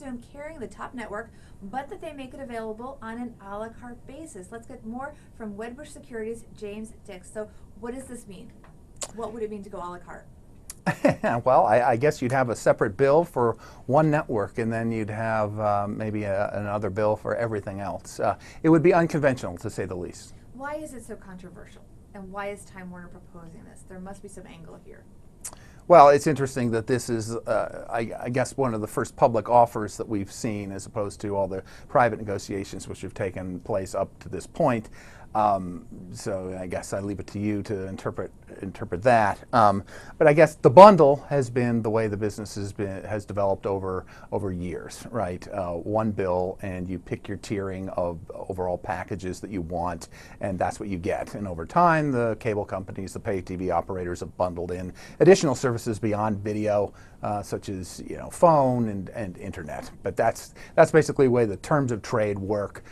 them carrying the top network, but that they make it available on an a la carte basis. Let's get more from Wedbush Securities James Dix. So what does this mean? What would it mean to go a la carte? Well, I guess you'd have a separate bill for one network, and then you'd have maybe another bill for everything else. It would be unconventional, to say the least. Why is it so controversial? And why is Time Warner proposing this? There must be some angle here. Well, it's interesting that this is, I guess, one of the first public offers that we've seen, as opposed to all the private negotiations which have taken place up to this point. So I guess I leave it to you to interpret that. But I guess the bundle has been the way the business has developed over years, right? One bill, and you pick your tiering of overall packages that you want, and that's what you get. And over time, the cable companies, the pay TV operators, have bundled in additional services beyond video, such as phone and internet. But that's basically the way the terms of trade work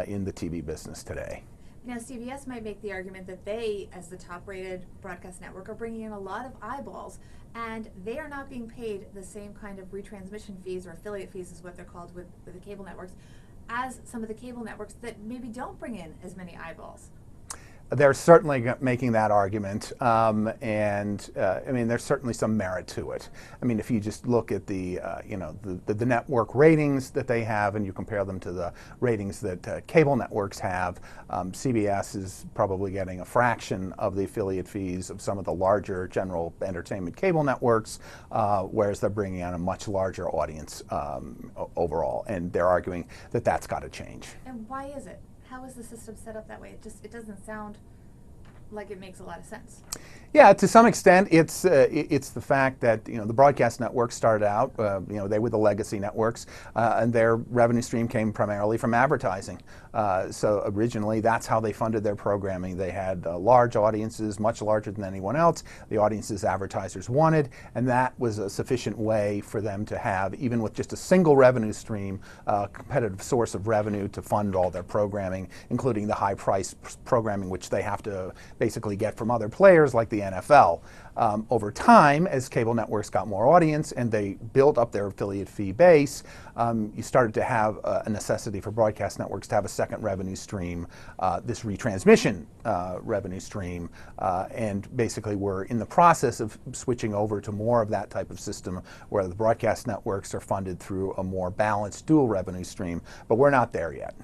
in the TV business today. Now, CBS might make the argument that they, as the top-rated broadcast network, are bringing in a lot of eyeballs, and they are not being paid the same kind of retransmission fees, or affiliate fees is what they're called with the cable networks, as some of the cable networks that maybe don't bring in as many eyeballs. They're certainly making that argument, I mean, there's certainly some merit to it. I mean, if you just look at the network ratings that they have, and you compare them to the ratings that cable networks have, CBS is probably getting a fraction of the affiliate fees of some of the larger general entertainment cable networks, whereas they're bringing on a much larger audience overall, and they're arguing that that's got to change. And why is it? How is the system set up that way? It doesn't sound like it makes a lot of sense. Yeah, to some extent, it's the fact that the broadcast networks started out, they were the legacy networks, and their revenue stream came primarily from advertising. So originally, that's how they funded their programming. They had large audiences, much larger than anyone else. The audiences advertisers wanted, and that was a sufficient way for them to have, even with just a single revenue stream, a competitive source of revenue to fund all their programming, including the high-priced programming which they have to basically get from other players like the NFL. Over time, as cable networks got more audience and they built up their affiliate fee base, you started to have a necessity for broadcast networks to have a second revenue stream, this retransmission revenue stream, and basically we're in the process of switching over to more of that type of system where the broadcast networks are funded through a more balanced dual revenue stream, but we're not there yet.